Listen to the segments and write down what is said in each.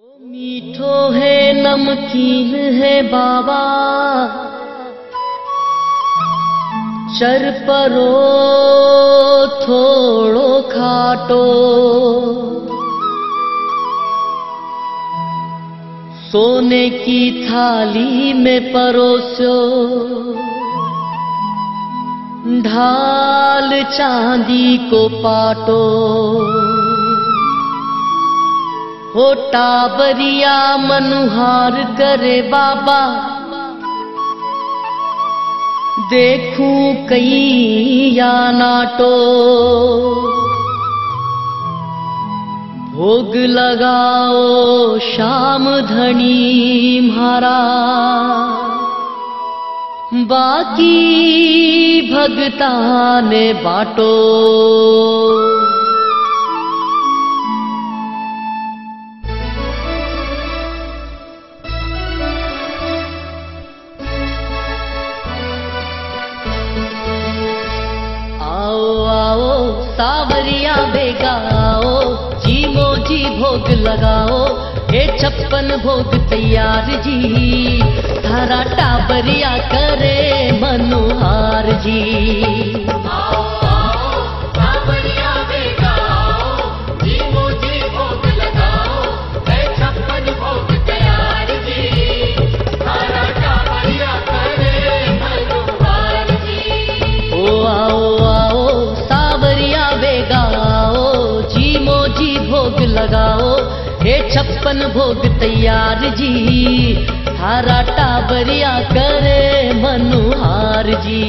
मीठो है नमकीन है बाबा, चर परो थोड़ो खाटो, सोने की थाली में परोसो, ढाल चांदी को पाटो। हो टाबरिया मनुहार करे बाबा, देखूं कहीं या नाटो। भोग लगाओ शाम धनी म्हारा, बाकी भगता ने बाटो। सावरिया बेगा आओ, जी मोजी भोग लगाओ, हे 56 भोग तैयार जी, थारा टाबरिया करे मनुहार जी। आओ आओ सावरिया बेगा आओ, जी मोजी भोग लगाओ, हे 56 भोग तैयार जी, थारा टाबरिया करे मनुहार जी। ओ आओ सावरिया बेगा आओ, जी मोजी भोग लगाओ, हे 56 भोग तैयार जी, थारा टाबरिया करे मनुहार जी।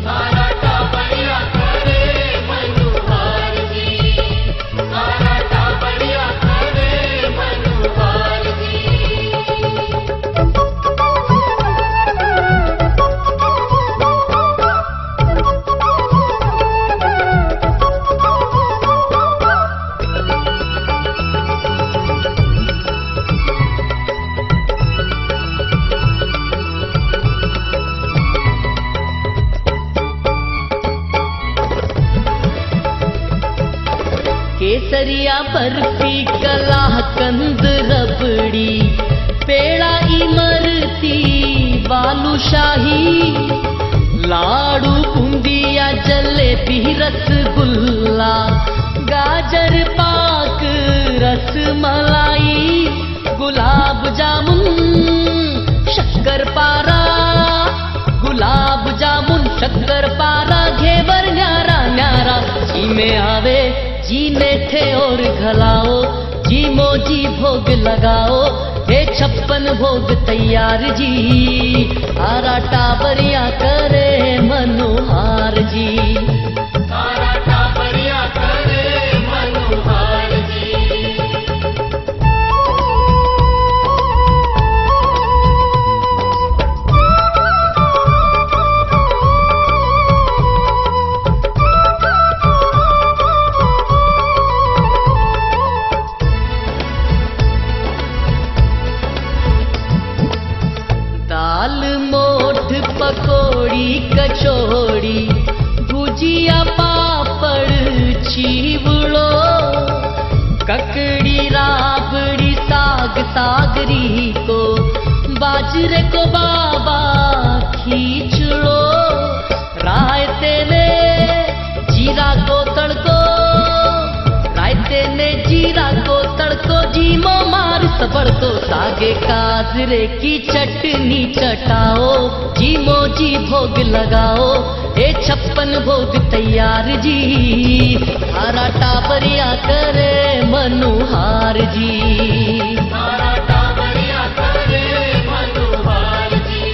थारा टाबरिया करे मनुहार जी, थारा टाबरिया करे मनुहार जी। केसरिया बर्फी कलाकंद रबड़ी, पेड़ा इमरती बालूशाही, लाडू बूंदिया जलेबी रसगुल्ला, गाजर पाक रसमलाई, गुलाब जामुन शक्कर पारा, गुलाब जामुन शक्कर पारा, घेवर न्यारा न्यारा, जी में आवे जी नेठे और घलाओ, जी मोजी भोग लगाओ, हे 56 भोग तैयार जी, थारा टाबरिया करे मनुहार जी। थारा टाबरिया करे मनुहार जी। दाल मोठ पकोड़ी कचौड़ी, भुजिया पापड़ चीवड़ो, ककड़ी राबड़ी साग सागरी को, बाजरे को बाबा खींचड़ो, रायते ने जीरा को तड़को, रायते ने जीरा को तड़को, जी मो मार सबड़ को, सागे काजरे की चटनी चटाओ, जी मोजी भोग लगाओ, हे 56 भोग तैयार जी, थारा टाबरिया करे मनुहार जी। थारा टाबरिया करे मनुहार जी।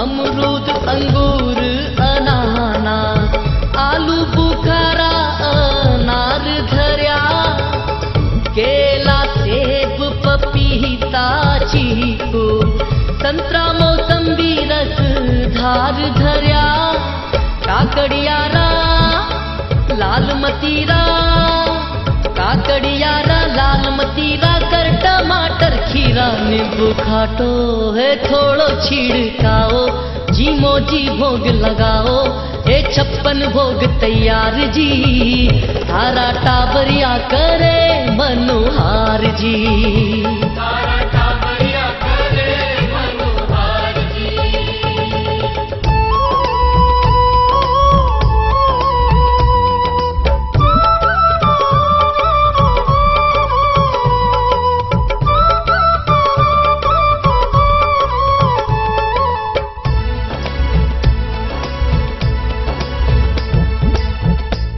अमरूद अंगूर अनानास, आलू बुखारा अनार धर्या, केला सेब पपीता चीकू, संतरा मौसम्बी रस काकड़ियारा लाल मतीरा, काकड़ियारा लाल मतीरा कर टमाटर खीरा नींबू खाटो है थोड़ो छिड़काओ जी मोजी भोग लगाओ हे 56 भोग तैयार जी थारा टाबरिया करे मनोहार जी। तारा टाबरिया करे मनोहार जी।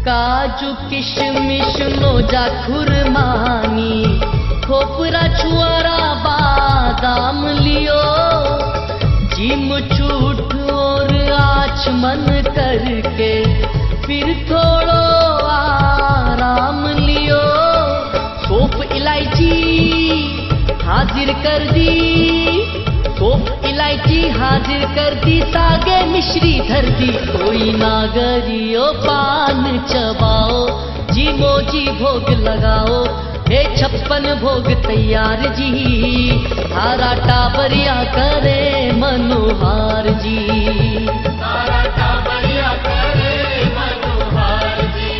काजू किशमिश नोजा खुरमानी खोपरा छुआरा बादाम लियो जिम छूट और आचमन करके फिर थोड़ो आराम लियो। सौंफ इलायची हाजिर कर दी, सौंफ इलायची हाजिर कर दी, सागे मिश्री धर दी, कोई नागरियो पान चबाओ जी मोजी भोग लगाओ हे 56 भोग तैयार जी थारा टाबरिया करे मनोहार जी। तारा टाबरिया करे मनोहार जी।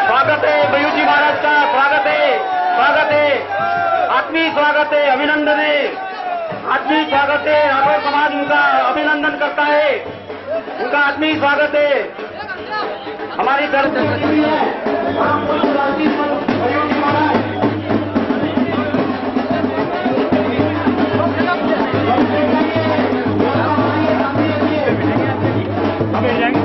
स्वागत है भैयू जी महाराज का, स्वागत है, आत्मीय स्वागत है, अभिनंदन है, आत्मीय स्वागत है। राठौर समाज उनका अभिनंदन करता है, उनका आत्मीय स्वागत है। हमारी दर्द भैयू जी महाराज मिल जाएंगे।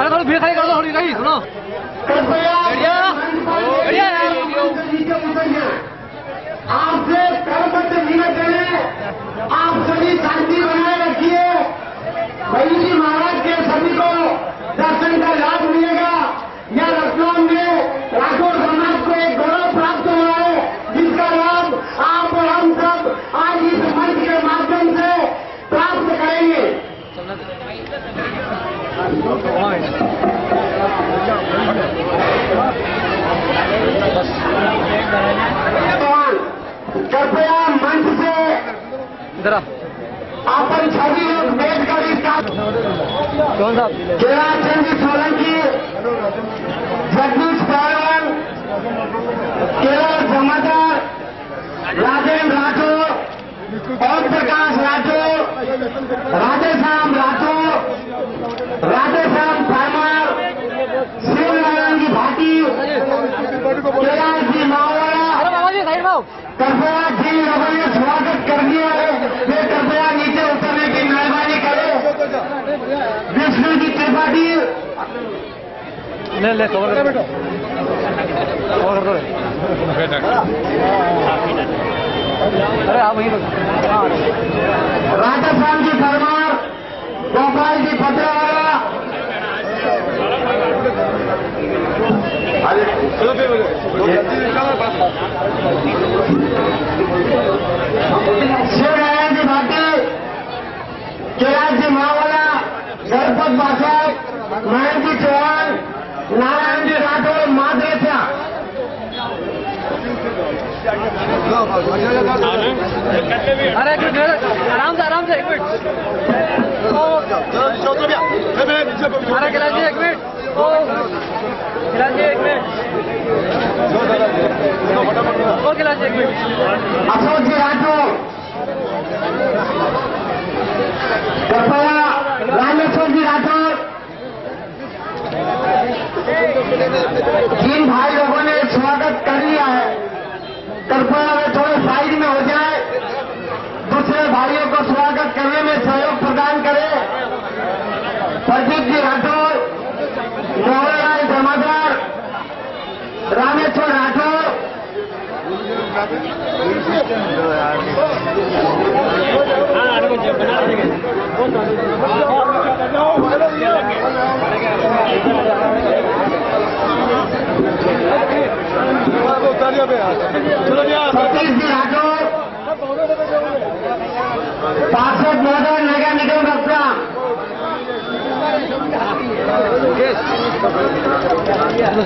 थोड़ा भीड़ खाली कर दो, थोड़ी नहीं सुनो आपसे कर्मबद्ध जीवन चले, आप सभी शांति बनाए रखिए। भैयू जी महाराज के सभी को दर्शन का लाभ मिलेगा। यह लखनऊ में राठौर समाज को एक गौरव प्राप्त हुआ है, जिसका लाभ आप और हम सब आज इस मंच के माध्यम से प्राप्त करेंगे। कृपया मंच से अपन सभी लोग बैठकर इसका केराल चंद्र सोलंकी, जगदीश पहलवान, केरल जमादार, राजेंद्र राठौर, ओम प्रकाश राठौर, राधेश्याम राठौर, राधेश्याम परमार, शिव नारायण जी भाटी, कैलाश जी मावड़ा, लगी है वे कृपया नीचे उतरने की मेहरबानी करें। विष्णु जी त्रिपाठी ले कवर कर बेटो, कवर कर दो। अरे आप वहीं राजस्थान जी परमार, गोपाल जी पटरावाला, शिवनारायण जी भाटी, कैलाश जी मावाला, गणपत बासाहेब, महेंद्र जी चौहान, नारायण जी राठौर, माधरेचा। अरे एक मिनट, आराम से 1 मिनट। अरे कैलाश जी 1 मिनट, कैलाश जी 1 मिनट, ओ कैलाश जी 1 मिनट। अशोक जी राठौर, कृपया रामेश्वर जी राठौर। जिन भाई लोगों ने स्वागत कर लिया है कृपया वे थोड़े साइड में हो जाए, दूसरे भाइयों को स्वागत करने में सहयोग प्रदान करें। प्रदीप जी राठौर, मोहनलाल जमादार, रामेश्वर राठौर, सतीश जी राठौर, पार्षद महोदय, नगर निगम रक्षा।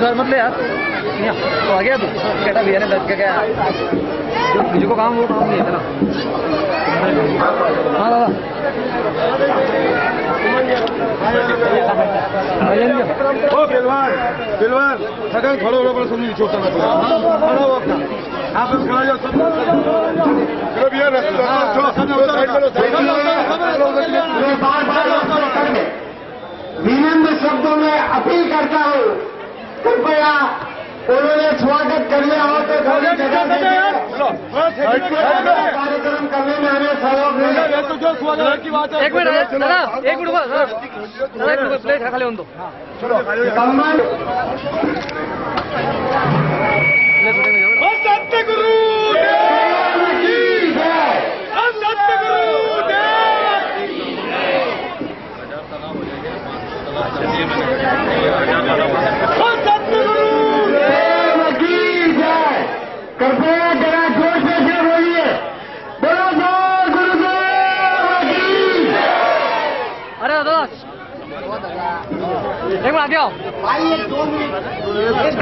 सर मत ले यार, तो आ गया तू कहता भैया ने 10 का क्या मुझे को काम, वो काम नहीं है ना। हाँ दादा ओ बिलवान सगळं खड़ो हो पर समझी छोटा ना खड़ो हो अपना आप खड़ा जाओ सब चलो भैया विनम्र शब्दों में अपील करता हूँ, कृपया उन्होंने स्वागत कर लिया हो तो थोड़ी जगह कार्यक्रम करने में हमें सहयोग मिले। की बात है। 1 मिनट दादा, 1 मिनट दादा, 1 मिनट प्लेट रखा ले उन दो। कम्बल सत्यगुरु कृपया जरा जोर से बोलिए, बोलो जोर गुरुदेव की। अरे दादा 1 मिनट आगे आओ भाई 2 मिनट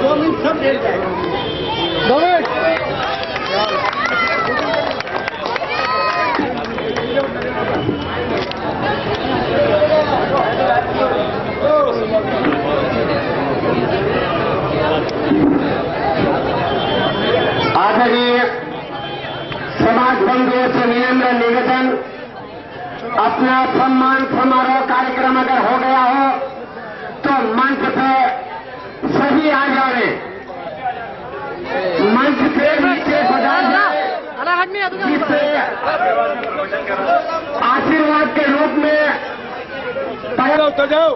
2 मिनट सब दे जाए 2 मिनट। आदरणीय समाज बंधुओं से विनम्र निवेदन, अपना सम्मान समारोह कार्यक्रम अगर हो गया हो तो मंच पे सभी आ जाए, मंच पे नीचे बजा जाए, जिससे आशीर्वाद के रूप में उतर जाओ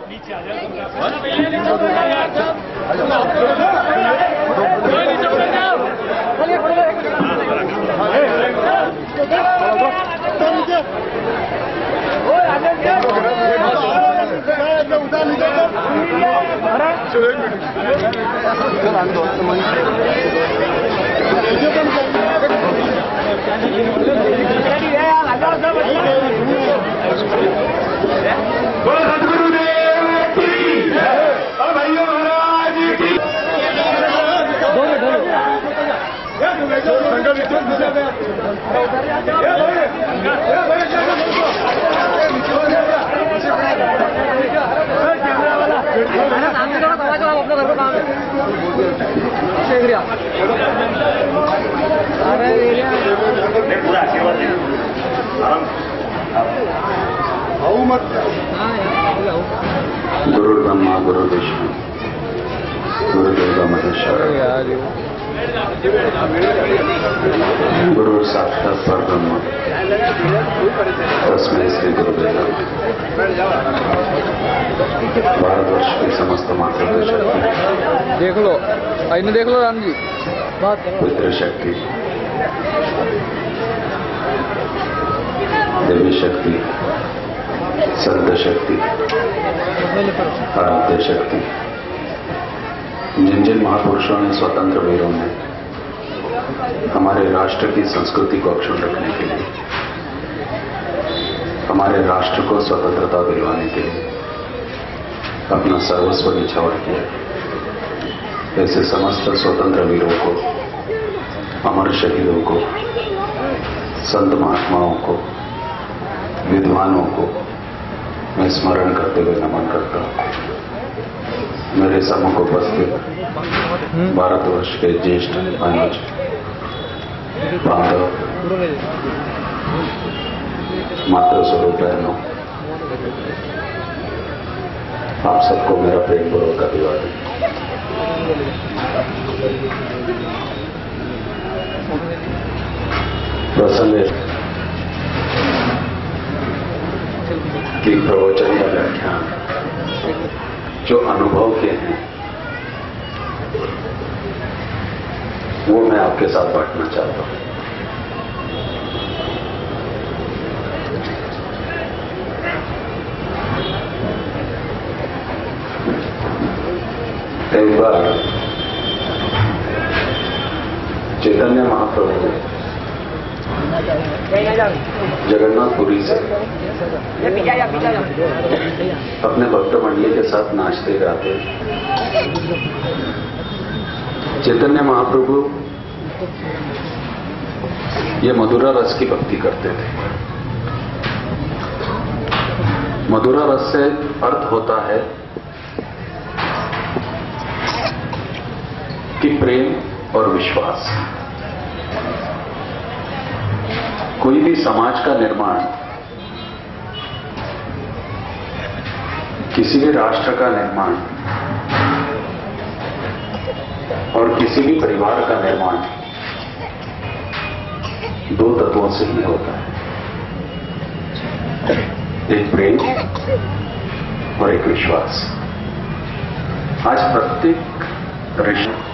सतगुरुदेव की भाइयों महाराज की अपना घर का काम है। शुक्रिया। अरे पूरा आशीर्वाद गुरु ब्रह्मा गुरु विष्णु गुरु देव महेश्वर गुरु साक्षात परब्रह्म तस्मै श्री गुरुदेव। भारतवर्ष की समस्त मातृ शक्ति देख लो, आईने देख लो राम जी। पितृ शक्ति, देवी शक्ति, संत शक्ति, आराध्य शक्ति, जिन जिन महापुरुषों ने, स्वतंत्र वीरों ने हमारे राष्ट्र की संस्कृति को अक्षुण्ण रखने के लिए, हमारे राष्ट्र को स्वतंत्रता दिलवाने के लिए अपना सर्वस्व निछावर किया, ऐसे समस्त स्वतंत्र वीरों को, अमर शहीदों को, संत महात्माओं को, विद्वानों को मैं स्मरण करते हुए नमन करता हूं। मेरे सम्मुख उपस्थित भारतवर्ष के ज्येष्ठ अनुज बांधव, मातृ स्वरूप बहनों, आप सबको मेरा प्रेम पूर्वक अभिवादन। प्रसंग की प्रवचन या व्याख्यान जो अनुभव के हैं वो मैं आपके साथ बांटना चाहता हूं। एक बार चैतन्य महाप्रभु जगन्नाथपुरी से अपने भक्त मंडली के साथ नाचते गाते, चैतन्य महाप्रभु ये मधुरा रस की भक्ति करते थे। मधुरा रस से अर्थ होता है कि प्रेम और विश्वास। कोई भी समाज का निर्माण, किसी भी राष्ट्र का निर्माण और किसी भी परिवार का निर्माण दो तत्वों से ही होता है, एक प्रेम और एक विश्वास। आज प्रत्येक रिश्ते,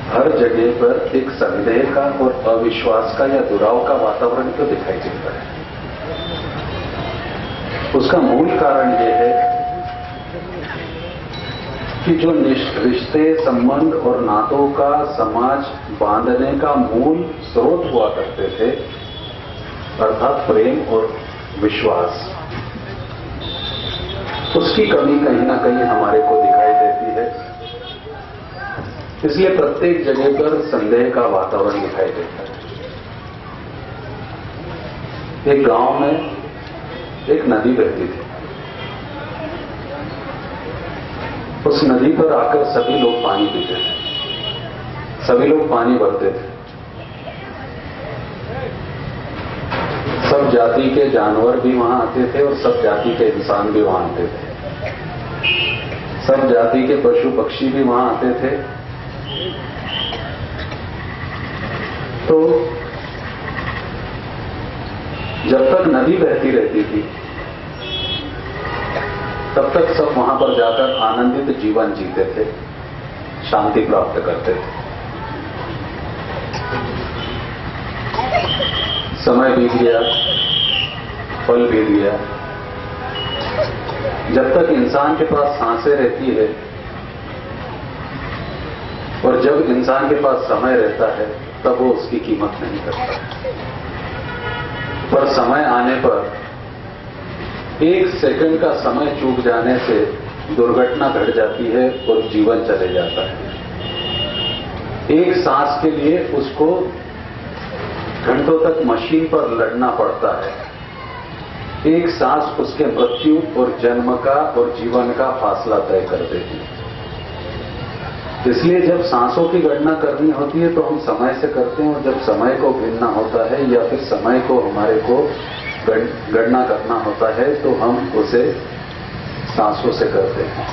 हर जगह पर एक संदेह का और अविश्वास का या दुराव का वातावरण क्यों दिखाई देता है? उसका मूल कारण यह है कि जो रिश्ते, संबंध और नातों का समाज बांधने का मूल स्रोत हुआ करते थे, अर्थात प्रेम और विश्वास, उसकी कमी कहीं ना कहीं हमारे को दिखाई देती है। इसलिए प्रत्येक जगह पर संदेह का वातावरण दिखाई देता है। एक गांव में एक नदी बहती थी। उस नदी पर आकर सभी लोग पानी पीते थे, सभी लोग पानी भरते थे। सब जाति के जानवर भी वहां आते थे और सब जाति के इंसान भी वहां आते थे। सब जाति के पशु पक्षी भी वहां आते थे। तो जब तक नदी बहती रहती थी तब तक सब वहां पर जाकर आनंदित जीवन जीते थे, शांति प्राप्त करते थे। समय बीत गया, पल बीत गया। जब तक इंसान के पास सांसें रहती है और जब इंसान के पास समय रहता है तब वो उसकी कीमत नहीं करता। पर समय आने पर एक सेकंड का समय चूक जाने से दुर्घटना घट जाती है और जीवन चले जाता है। एक सांस के लिए उसको घंटों तक मशीन पर लड़ना पड़ता है। एक सांस उसके मृत्यु और जन्म का और जीवन का फासला तय कर देती है। इसलिए जब सांसों की गणना करनी होती है तो हम समय से करते हैं, और जब समय को गिनना होता है या फिर समय को हमारे को गणना करना होता है तो हम उसे सांसों से करते हैं।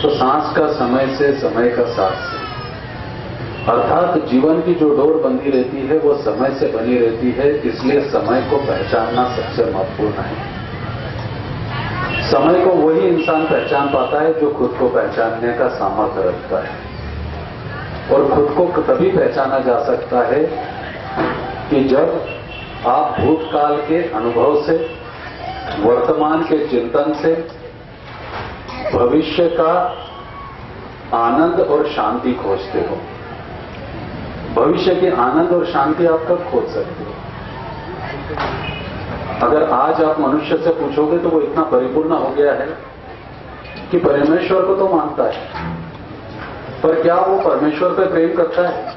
तो सांस का समय से, समय का सांस से। अर्थात जीवन की जो डोर बंधी रहती है वो समय से बनी रहती है, इसलिए समय को पहचानना सबसे महत्वपूर्ण है। समय को वही इंसान पहचान पाता है जो खुद को पहचानने का सामर्थ्य रखता है, और खुद को तभी पहचाना जा सकता है कि जब आप भूतकाल के अनुभव से, वर्तमान के चिंतन से भविष्य का आनंद और शांति खोजते हो। भविष्य के आनंद और शांति आप कब खोज सकते हो? अगर आज आप मनुष्य से पूछोगे तो वो इतना परिपूर्ण हो गया है कि परमेश्वर को तो मानता है, पर क्या वो परमेश्वर पे प्रेम करता है?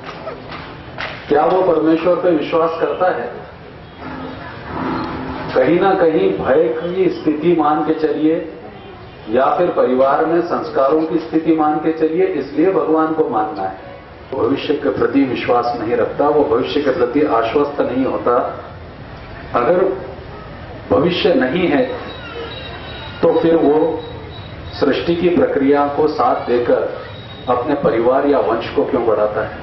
क्या वो परमेश्वर पे विश्वास करता है? कहीं ना कहीं भय की स्थिति मान के चलिए, या फिर परिवार में संस्कारों की स्थिति मान के चलिए, इसलिए भगवान को मानना है। भविष्य के प्रति विश्वास नहीं रखता, वो भविष्य के प्रति आश्वस्त नहीं होता। अगर भविष्य नहीं है तो फिर वो सृष्टि की प्रक्रिया को साथ देकर अपने परिवार या वंश को क्यों बढ़ाता है?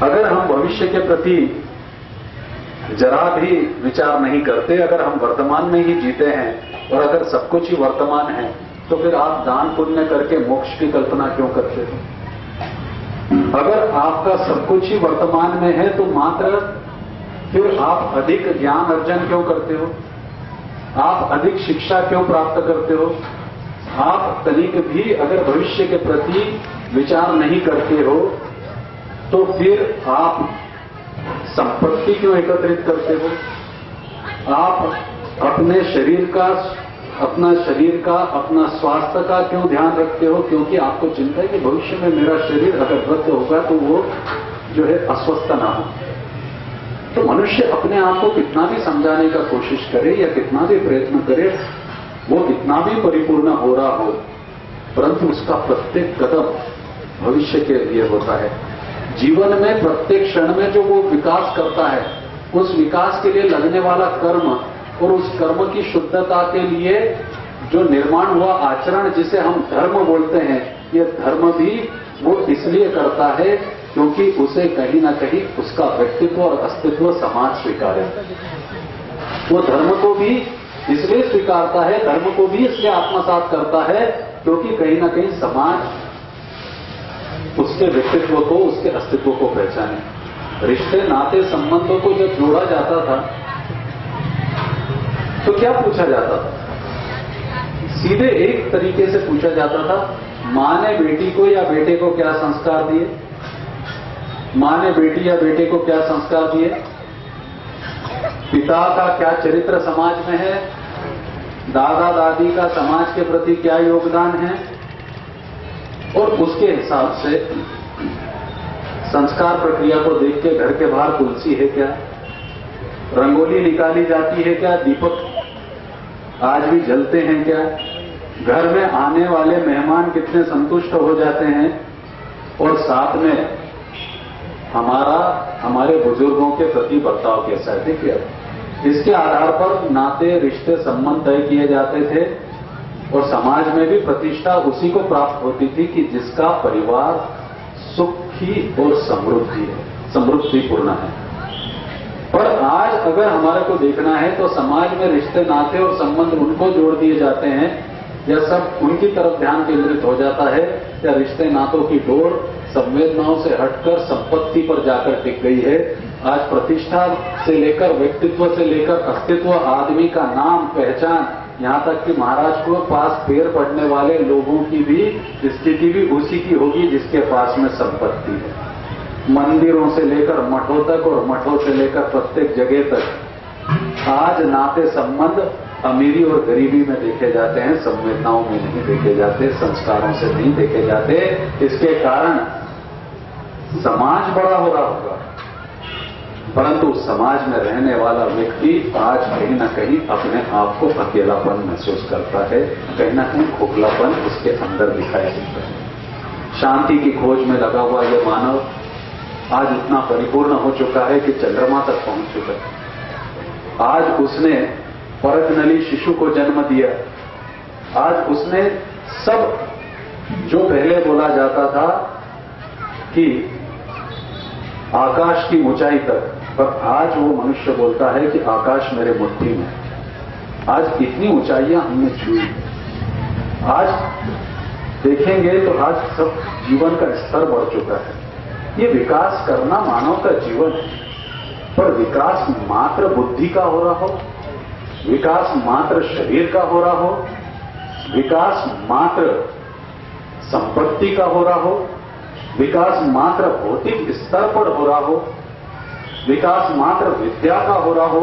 अगर हम भविष्य के प्रति जरा भी विचार नहीं करते, अगर हम वर्तमान में ही जीते हैं और अगर सब कुछ ही वर्तमान है, तो फिर आप दान पुण्य करके मोक्ष की कल्पना क्यों करते हो? अगर आपका सब कुछ ही वर्तमान में है तो मात्र फिर आप अधिक ज्ञान अर्जन क्यों करते हो? आप अधिक शिक्षा क्यों प्राप्त करते हो? आप तनिक भी अगर भविष्य के प्रति विचार नहीं करते हो तो फिर आप संपत्ति क्यों एकत्रित करते हो? आप अपने शरीर का, अपना स्वास्थ्य का क्यों ध्यान रखते हो? क्योंकि आपको चिंता है कि भविष्य में मेरा शरीर अगर वृद्ध होगा तो वो जो है अस्वस्थ ना हो। तो मनुष्य अपने आप को कितना भी समझाने का कोशिश करे या कितना भी प्रयत्न करे, वो कितना भी परिपूर्ण हो रहा हो, परंतु उसका प्रत्येक कदम भविष्य के लिए होता है। जीवन में प्रत्येक क्षण में जो वो विकास करता है, उस विकास के लिए लगने वाला कर्म और उस कर्म की शुद्धता के लिए जो निर्माण हुआ आचरण, जिसे हम धर्म बोलते हैं, ये धर्म भी वो इसलिए करता है क्योंकि उसे कहीं ना कहीं उसका व्यक्तित्व और अस्तित्व समाज स्वीकारे। वो धर्म को भी इसलिए स्वीकारता है, धर्म को भी इसलिए आत्मसात करता है क्योंकि कहीं ना कहीं समाज उसके व्यक्तित्व को, उसके अस्तित्व को पहचाने। रिश्ते नाते संबंधों को जब जोड़ा जाता था तो क्या पूछा जाता था? सीधे एक तरीके से पूछा जाता था, मां ने बेटी को या बेटे को क्या संस्कार दिए? मां ने बेटी या बेटे को क्या संस्कार दिए? पिता का क्या चरित्र समाज में है? दादा दादी का समाज के प्रति क्या योगदान है? और उसके हिसाब से संस्कार प्रक्रिया को देख के घर के बाहर तुलसी है क्या? रंगोली निकाली जाती है क्या? दीपक आज भी जलते हैं क्या? घर में आने वाले मेहमान कितने संतुष्ट हो जाते हैं? और साथ में हमारे बुजुर्गों के प्रति बर्ताव कैसा है? देखिए, इसके आधार पर नाते, रिश्ते, संबंध तय किए जाते थे और समाज में भी प्रतिष्ठा उसी को प्राप्त होती थी कि जिसका परिवार सुखी और समृद्धिपूर्ण है। पर आज अगर हमारे को देखना है तो समाज में रिश्ते, नाते और संबंध उनको जोड़ दिए जाते हैं या सब उनकी तरफ ध्यान केंद्रित हो जाता है, या रिश्ते नातों की डोर संवेदनाओं से हटकर संपत्ति पर जाकर टिक गई है। आज प्रतिष्ठा से लेकर, व्यक्तित्व से लेकर अस्तित्व, आदमी का नाम, पहचान, यहां तक कि महाराज को पास पैर पड़ने वाले लोगों की भी स्थिति भी उसी की होगी जिसके पास में संपत्ति है। मंदिरों से लेकर मठों तक और मठों से लेकर प्रत्येक जगह तक आज नाते संबंध अमीरी और गरीबी में देखे जाते हैं, संवेदनाओं में नहीं देखे जाते, संस्कारों से नहीं देखे जाते। इसके कारण समाज बड़ा हो रहा होगा, परंतु समाज में रहने वाला व्यक्ति आज कहीं ना कहीं अपने आप को अकेलापन महसूस करता है, कहीं ना कहीं खोखलापन उसके अंदर दिखाई देता है। शांति की खोज में लगा हुआ यह मानव आज इतना परिपूर्ण हो चुका है कि चंद्रमा तक पहुंच चुका है। आज उसने परजनली शिशु को जन्म दिया। आज उसने सब जो पहले बोला जाता था कि आकाश की ऊंचाई तक, पर आज वो मनुष्य बोलता है कि आकाश मेरे मुट्ठी में। आज इतनी ऊंचाइयां हमने छुई। आज देखेंगे तो आज सब जीवन का स्तर बढ़ चुका है। ये विकास करना मानव का जीवन है, पर विकास मात्र बुद्धि का हो रहा हो, विकास मात्र शरीर का हो रहा हो, विकास मात्र संपत्ति का हो रहा हो, विकास मात्र भौतिक स्तर पर हो रहा हो, विकास मात्र विद्या का हो रहा हो,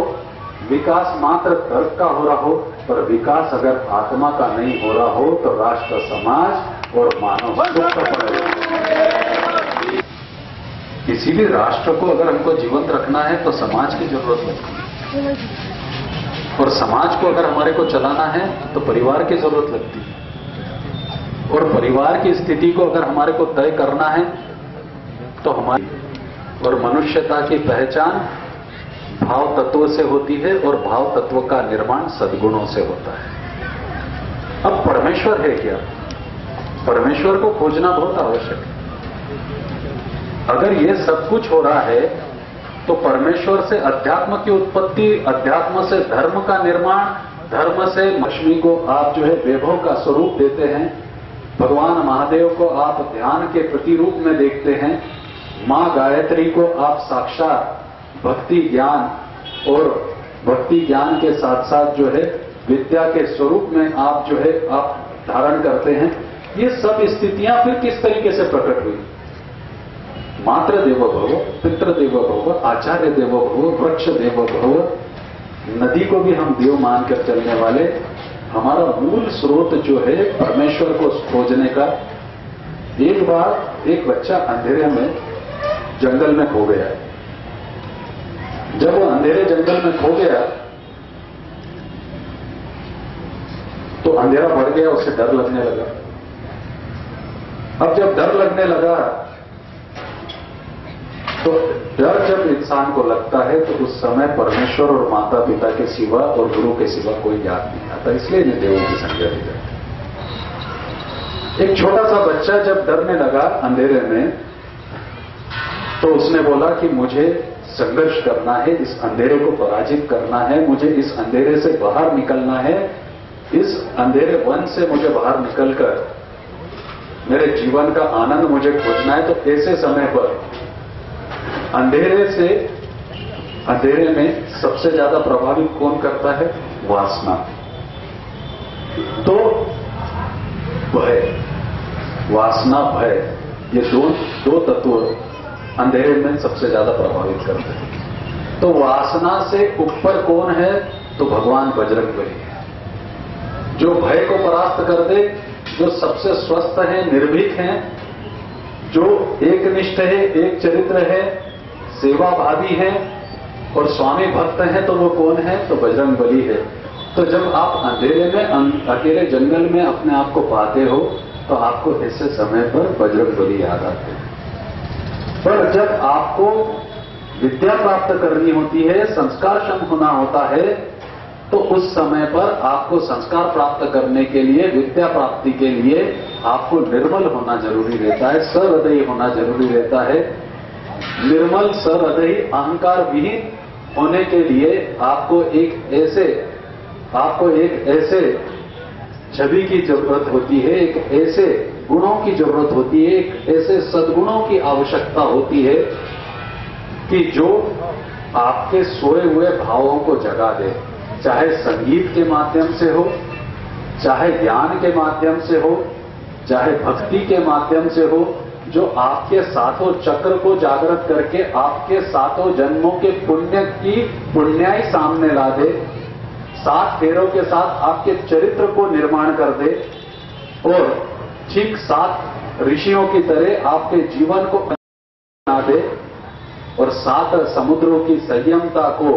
विकास मात्र तर्क का हो रहा हो, पर विकास अगर आत्मा का नहीं हो रहा हो तो राष्ट्र, समाज और मानव दुख का पड़ेगा। इसीलिए राष्ट्र को अगर हमको जीवंत रखना है तो समाज की जरूरत लगती है, और समाज को अगर हमारे को चलाना है तो परिवार की जरूरत लगती है, और परिवार की स्थिति को अगर हमारे को तय करना है तो हमारी और मनुष्यता की पहचान भाव तत्व से होती है, और भाव तत्व का निर्माण सद्गुणों से होता है। अब परमेश्वर है क्या? परमेश्वर को खोजना बहुत आवश्यक है। अगर ये सब कुछ हो रहा है तो परमेश्वर से अध्यात्म की उत्पत्ति, अध्यात्म से धर्म का निर्माण, धर्म से लक्ष्मी को आप जो है वैभव का स्वरूप देते हैं, भगवान महादेव को आप ध्यान के प्रतिरूप में देखते हैं, मां गायत्री को आप साक्षात भक्ति ज्ञान और भक्ति ज्ञान के साथ साथ जो है विद्या के स्वरूप में आप जो है आप धारण करते हैं। ये सब स्थितियां फिर किस तरीके से प्रकट हुई? मातृ देवो भव, पितृ देवो भव, आचार्य देवो भव, वृक्ष देवो भव। नदी को भी हम देव मानकर चलने वाले, हमारा मूल स्रोत जो है परमेश्वर को खोजने का। एक बार एक बच्चा अंधेरे में जंगल में खो गया। जब वो अंधेरे जंगल में खो गया तो अंधेरा बढ़ गया, उसे डर लगने लगा। अब जब डर लगने लगा तो डर जब इंसान को लगता है तो उस समय परमेश्वर और माता पिता के सिवा और गुरु के सिवा कोई याद नहीं आता, इसलिए इन्हें देवों की संज्ञा दी जाती। एक छोटा सा बच्चा जब डरने लगा अंधेरे में तो उसने बोला कि मुझे संघर्ष करना है, इस अंधेरे को पराजित करना है, मुझे इस अंधेरे से बाहर निकलना है, इस अंधेरे वन से मुझे बाहर निकलकर मेरे जीवन का आनंद मुझे खोजना है। तो ऐसे समय पर अंधेरे में सबसे ज्यादा प्रभावित कौन करता है? वासना। तो भय, वासना भय, ये दो तत्व अंधेरे में सबसे ज्यादा प्रभावित करते हैं। तो वासना से ऊपर कौन है? तो भगवान बजरंगबली है, जो भय को परास्त कर दे, जो सबसे स्वस्थ है, निर्भीक है, जो एकनिष्ठ है, एक चरित्र है, सेवाभावी है और स्वामी भक्त है। तो वो कौन है? तो बजरंगबली है। तो जब आप अंधेरे में अकेले जंगल में अपने आप को पाते हो तो आपको ऐसे समय पर बजरंगबली याद आते हैं। पर जब आपको विद्या प्राप्त करनी होती है, संस्कारक्षम होना होता है, तो उस समय पर आपको संस्कार प्राप्त करने के लिए, विद्या प्राप्ति के लिए आपको निर्मल होना जरूरी रहता है, सहृदयी होना जरूरी रहता है। निर्मल सहृदयी अहंकार विहीन होने के लिए आपको एक ऐसे छवि की जरूरत होती है, एक ऐसे गुणों की जरूरत होती है, एक ऐसे सद्गुणों की आवश्यकता होती है कि जो आपके सोए हुए भावों को जगा दे, चाहे संगीत के माध्यम से हो, चाहे ज्ञान के माध्यम से हो, चाहे भक्ति के माध्यम से हो, जो आपके सातों चक्र को जागृत करके आपके सातों जन्मों के पुण्य की पुण्याई सामने ला दे, 7 फेरों के साथ आपके चरित्र को निर्माण कर दे और ठीक 7 ऋषियों की तरह आपके जीवन को बना दे और 7 समुद्रों की संयमता को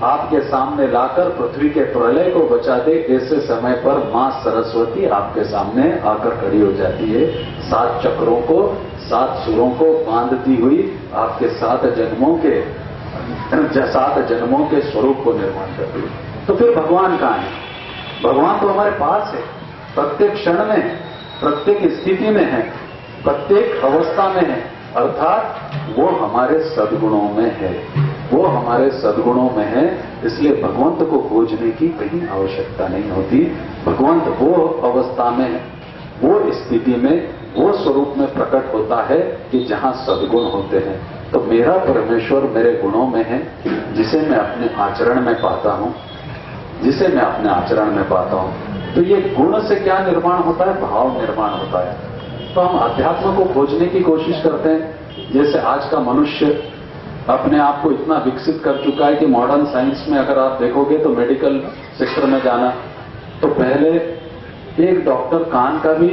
आपके सामने लाकर पृथ्वी के प्रलय को बचा दे। ऐसे समय पर मां सरस्वती आपके सामने आकर खड़ी हो जाती है, 7 चक्रों को, 7 सुरों को बांधती हुई आपके 7 जन्मों के स्वरूप को निर्माण करती है। तो फिर भगवान कहां है? भगवान तो हमारे पास है, प्रत्येक क्षण में, प्रत्येक स्थिति में है, प्रत्येक अवस्था में है। अर्थात वो हमारे सद्गुणों में है, वो हमारे सद्गुणों में है, इसलिए भगवंत को खोजने की कहीं आवश्यकता नहीं होती। भगवंत वो अवस्था में, वो स्थिति में, वो स्वरूप में प्रकट होता है कि जहां सद्गुण होते हैं। तो मेरा परमेश्वर मेरे गुणों में है, जिसे मैं अपने आचरण में पाता हूं, जिसे मैं अपने आचरण में पाता हूं। तो ये गुण से क्या निर्माण होता है? भाव निर्माण होता है। तो हम अध्यात्म को खोजने की कोशिश करते हैं। जैसे आज का मनुष्य अपने आप को इतना विकसित कर चुका है कि मॉडर्न साइंस में अगर आप देखोगे तो मेडिकल सेक्टर में जाना, तो पहले एक डॉक्टर कान का भी,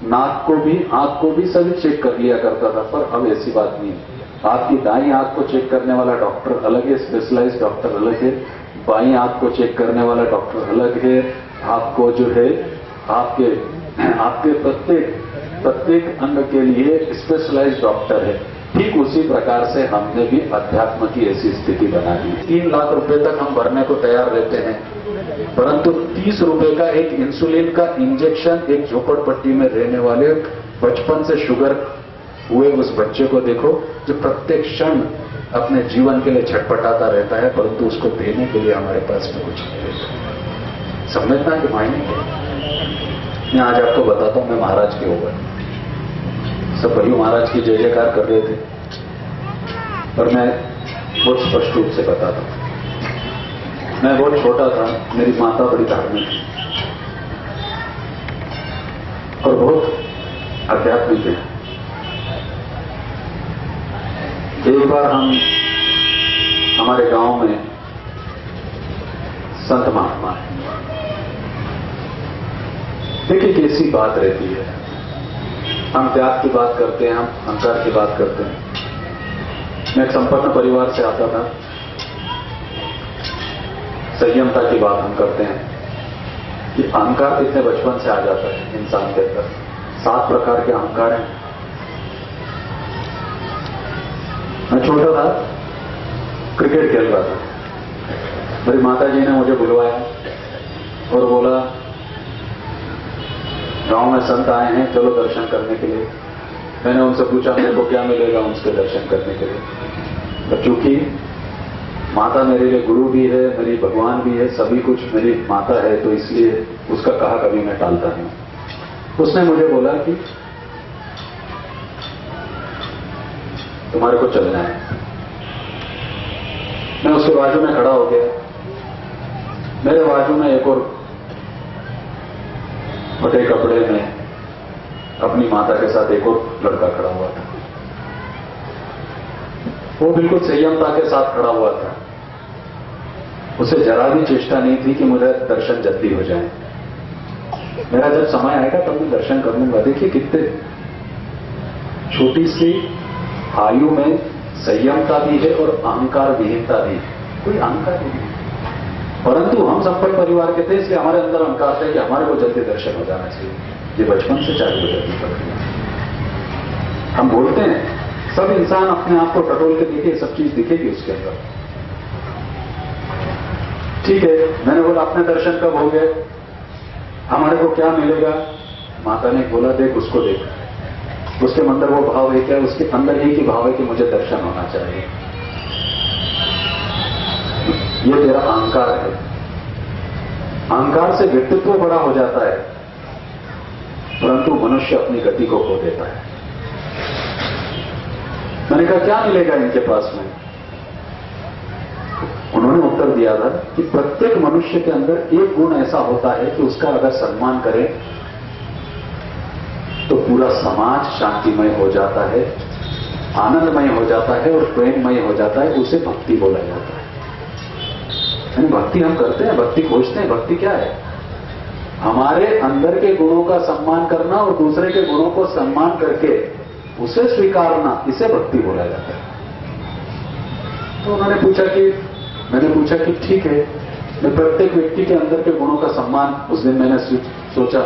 नाक को भी, आंख को भी सभी चेक कर लिया करता था, पर अब ऐसी बात नहीं है। आपकी दाईं आंख को चेक करने वाला डॉक्टर अलग है, स्पेशलाइज्ड डॉक्टर अलग है, बाईं आंख को चेक करने वाला डॉक्टर अलग है, आपको जो है आपके प्रत्येक अंग के लिए स्पेशलाइज्ड डॉक्टर है। ठीक उसी प्रकार से हमने भी अध्यात्म की ऐसी स्थिति बना दी। 3 लाख रुपए तक हम भरने को तैयार रहते हैं, परंतु 30 रुपए का एक इंसुलिन का इंजेक्शन एक झोपड़पट्टी में रहने वाले बचपन से शुगर हुए उस बच्चे को देखो, जो प्रत्येक क्षण अपने जीवन के लिए छटपटाता रहता है, परंतु उसको देने के लिए हमारे पास में कुछ नहीं रहता। समझना के मायने क्या? मैं आज आपको बताता हूं, मैं महाराज के ऊपर सब भाई महाराज की जय जयकार कर रहे थे, पर मैं बहुत स्पष्ट रूप से बताता हूं। मैं बहुत छोटा था, मेरी माता बड़ी धार्मिक थी और बहुत आध्यात्मिक है। एक बार हम हमारे गांव में संत महात्मा है, देखिए कैसी बात रहती है। हम त्याग की बात करते हैं, हम अहंकार की बात करते हैं। मैं एक संपन्न परिवार से आता था, संयमता की बात हम करते हैं कि अहंकार कितने बचपन से आ जाता है इंसान के अंदर। 7 प्रकार के अहंकार हैं। मैं छोटा था, क्रिकेट खेल रहा था, मेरी माता जी ने मुझे बुलवाया और बोला गांव में संत आए हैं, चलो दर्शन करने के लिए। मैंने उनसे पूछा मेरे को क्या मिलेगा उनके दर्शन करने के लिए। तो चूंकि माता मेरे लिए गुरु भी है, मेरी भगवान भी है, सभी कुछ मेरी माता है, तो इसलिए उसका कहा कभी मैं टालता नहीं। उसने मुझे बोला कि तुम्हारे को चलना है। मैं उसके बाजू में खड़ा हो गया। मेरे बाजू में एक और फटे कपड़े में अपनी माता के साथ एक और लड़का खड़ा हुआ था। वो बिल्कुल संयमता के साथ खड़ा हुआ था। उसे जरा भी चेष्टा नहीं थी कि मुझे दर्शन जल्दी हो जाए। मेरा जब समय आएगा तब मैं दर्शन कर लूंगा। देखिए कितने छोटी सी आयु में संयमता भी है और अहंकार विहीनता भी है। कोई अहंकार नहीं है, परंतु हम संपन्न परिवार के थे, इसलिए हमारे अंदर अहंकार था कि हमारे को जल्दी दर्शन हो जाना चाहिए। ये बचपन से चालू हो जाती प्रक्रिया। हम बोलते हैं सब इंसान अपने आप को टटोल के देखे, सब चीज दिखेगी उसके अंदर। ठीक है, मैंने बोला अपने दर्शन कब हो गए, हमारे को क्या मिलेगा? माता ने बोला देख उसको देख, उसके अंदर वो भाव है क्या? उसके अंदर एक ही भाव है कि मुझे दर्शन होना चाहिए। ये तेरा अहंकार है। अहंकार से व्यक्तित्व बड़ा हो जाता है, परंतु मनुष्य अपनी गति को खो देता है। मैंने कहा क्या मिलेगा इनके पास में? उन्होंने उत्तर दिया था कि प्रत्येक मनुष्य के अंदर एक गुण ऐसा होता है कि उसका अगर सम्मान करें तो पूरा समाज शांतिमय हो जाता है, आनंदमय हो जाता है और प्रेममय हो जाता है। उसे भक्ति बोला जाता है। यानी भक्ति हम करते हैं, भक्ति खोजते हैं। भक्ति क्या है? हमारे अंदर के गुणों का सम्मान करना और दूसरे के गुणों को सम्मान करके उसे स्वीकारना, इसे भक्ति बोला जाता है। तो उन्होंने पूछा कि, मैंने पूछा कि ठीक है, मैं प्रत्येक व्यक्ति के अंदर के गुणों का सम्मान, उस दिन मैंने सोचा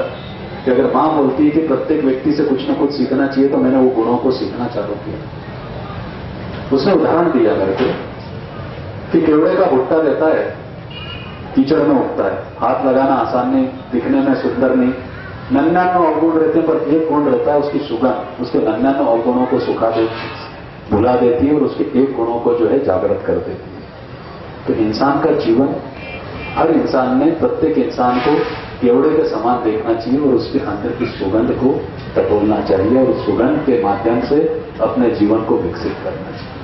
कि अगर मां बोलती है कि प्रत्येक व्यक्ति से कुछ न कुछ सीखना चाहिए, तो मैंने वो गुणों को सीखना चालू किया। उसने उदाहरण दिया मेरे को कि केवड़े का भुट्टा रहता है, कीचड़ में उगता है, हाथ लगाना आसान नहीं, दिखने में सुंदर नहीं, 99 अवगुण रहते हैं, पर एक गुण रहता है उसकी सुगंध, उसके 99 अवगुणों को भुला देती है और उसके एक गुणों को जो है जागृत कर देती है। तो इंसान का जीवन, हर इंसान ने, प्रत्येक इंसान को केवड़े के समान देखना चाहिए और उसके अंदर की सुगंध को टटोलना चाहिए और उस सुगंध के माध्यम से अपने जीवन को विकसित करना चाहिए।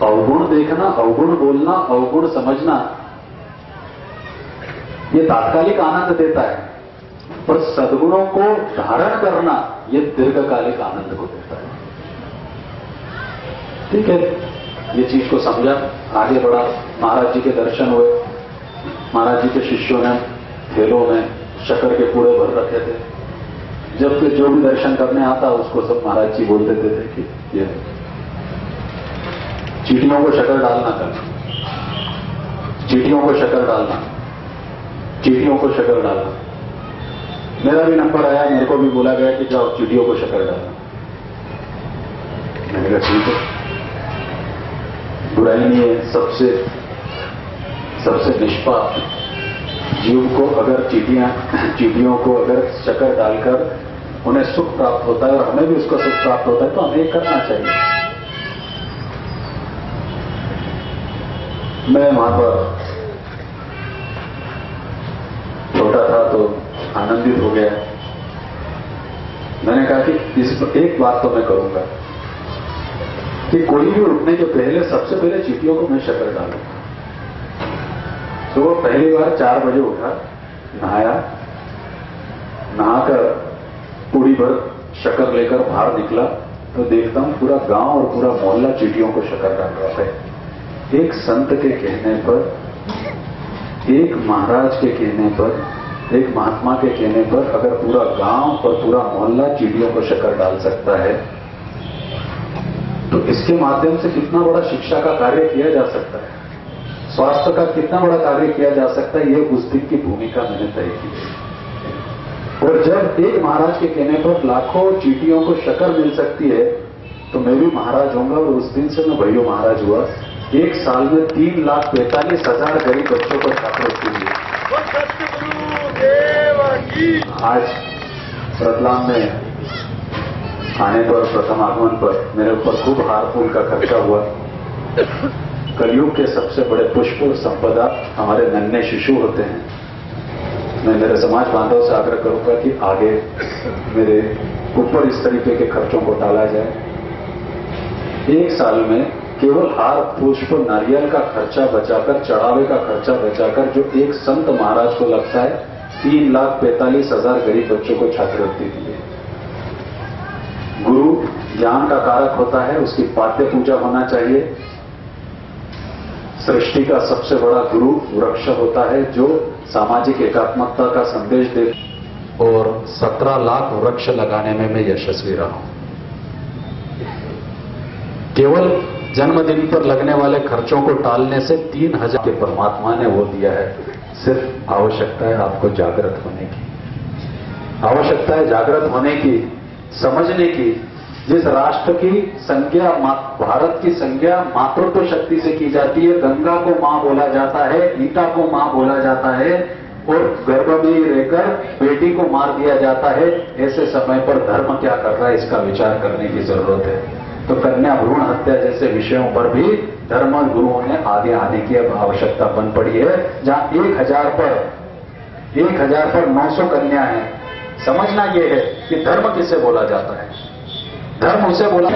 अवगुण देखना, अवगुण बोलना, अवगुण समझना, ये तात्कालिक आनंद देता है, पर सद्गुणों को धारण करना ये दीर्घकालिक आनंद को देता है। ठीक है, ये चीज को समझा, आगे बढ़ा। महाराज जी के दर्शन हुए। महाराज जी के शिष्यों ने थैलों में शक्कर के पूड़े भर रखे थे। जब कि जो भी दर्शन करने आता उसको सब महाराज जी बोल देते थे कि ये चीटियों को शक्कर डालना करना, चीटियों को शक्कर डालना, चीटियों को शक्कर डालना। मेरा भी नंबर आया, मेरे को भी बोला गया कि जाओ चीटियों को शक्कर डालना। मैंने कहा ठीक है, बुराई नहीं है। सबसे निष्पाप जीव को अगर चीटियों को अगर शक्कर डालकर उन्हें सुख प्राप्त होता है और हमें भी उसका सुख प्राप्त होता है तो हमें करना चाहिए। मैं वहां पर छोटा था तो आनंदित हो गया। मैंने कहा कि इस एक बात तो मैं करूंगा कि कोई भी उठने के पहले सबसे पहले चीटियों को मैं शक्कर डालूंगा। तो वो पहली बार 4 बजे उठा, नहाया, नहाकर पूरी भर शक्कर लेकर बाहर निकला तो देखता हूं पूरा गांव और पूरा मोहल्ला चीटियों को शक्कर डाल रहा है। एक संत के कहने पर, एक महाराज के कहने पर, एक महात्मा के कहने पर अगर पूरा गांव और पूरा मोहल्ला चीटियों को शक्कर डाल सकता है तो इसके माध्यम से कितना बड़ा शिक्षा का कार्य किया जा सकता है, स्वास्थ्य का कितना बड़ा कार्य किया जा सकता है, ये उस दिन की भूमिका मैंने तय की। और जब एक महाराज के कहने पर लाखों चीटियों को शक्कर मिल सकती है तो मैं भी महाराज होऊंगा। और उस दिन से मैं भैया महाराज हुआ। 1 साल में 3,45,000 गरीब बच्चों को छात्रवृत्ति मिली। आज रतलाम में आने पर, प्रथम आगमन पर मेरे ऊपर खूब हार फूल का खर्चा हुआ। कलयुग के सबसे बड़े पुष्प और संपदा हमारे नन्हे शिशु होते हैं। मैं मेरे समाज बांधव से आग्रह करूंगा कि आगे मेरे ऊपर इस तरीके के खर्चों को टाला जाए। 1 साल में केवल हार, पुष्प, नारियल का खर्चा बचाकर, चढ़ावे का खर्चा बचाकर जो एक संत महाराज को लगता है 3,45,000 गरीब बच्चों को छात्रवृत्ति दी है। गुरु ज्ञान का कारक होता है, उसकी पाठ्य पूजा होना चाहिए। सृष्टि का सबसे बड़ा गुरु वृक्ष होता है जो सामाजिक एकात्मकता का संदेश दे। और 17 लाख वृक्ष लगाने में मैं यशस्वी रहा हूं। केवल जन्मदिन पर लगने वाले खर्चों को टालने से 3,000 के परमात्मा ने वो दिया है। सिर्फ आवश्यकता है आपको जागृत होने की, आवश्यकता है जागृत होने की, समझने की। जिस राष्ट्र की संज्ञा, भारत की संज्ञा मातृत्व शक्ति से की जाती है, गंगा को मां बोला जाता है, गीता को मां बोला जाता है और गर्भ में ही रहकर बेटी को मार दिया जाता है, ऐसे समय पर धर्म क्या कर रहा है इसका विचार करने की जरूरत है। तो कन्या भ्रूण हत्या जैसे विषयों पर भी धर्म गुरुओं ने आगे आने की अब आवश्यकता बन पड़ी है। जहां 1,000 पर 900 कन्या है। समझना यह है कि धर्म किसे बोला जाता है, धर्म उसे बोला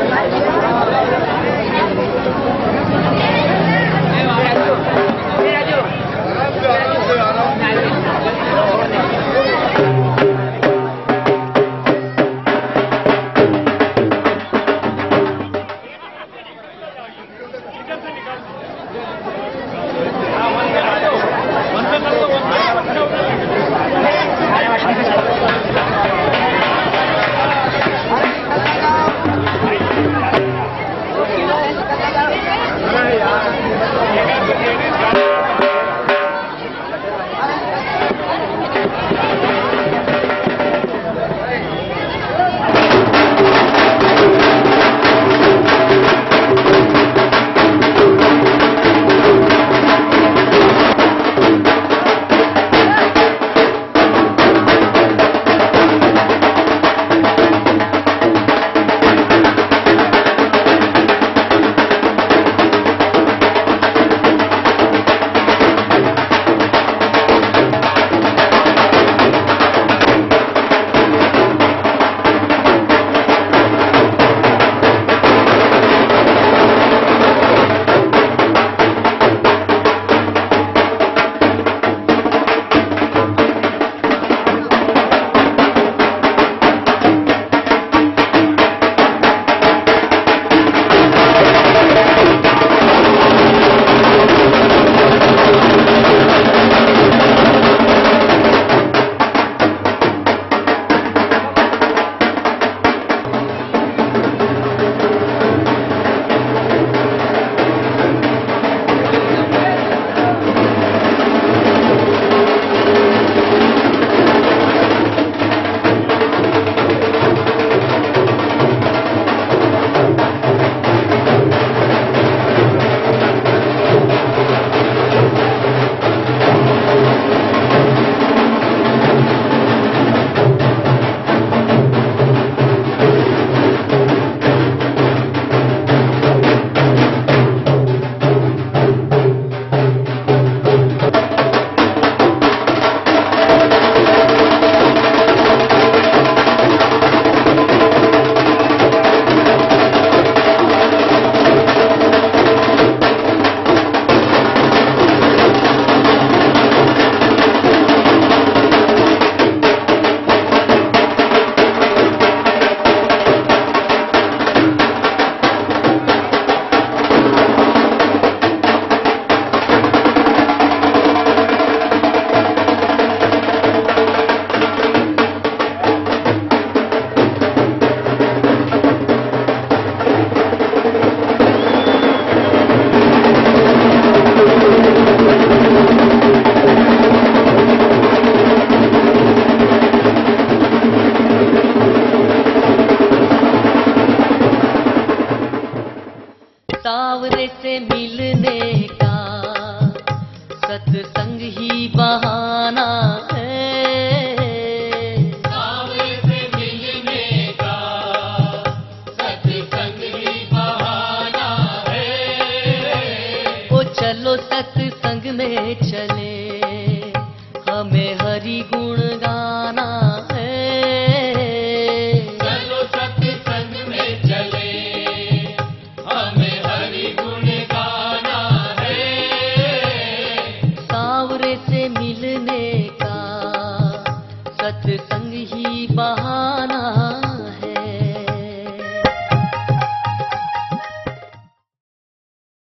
सावरे से मिलने का सत्संग ही बहाना है। सावरे से मिलने का सत्संग ही बहाना है। ओ चलो सत्संग में चलो,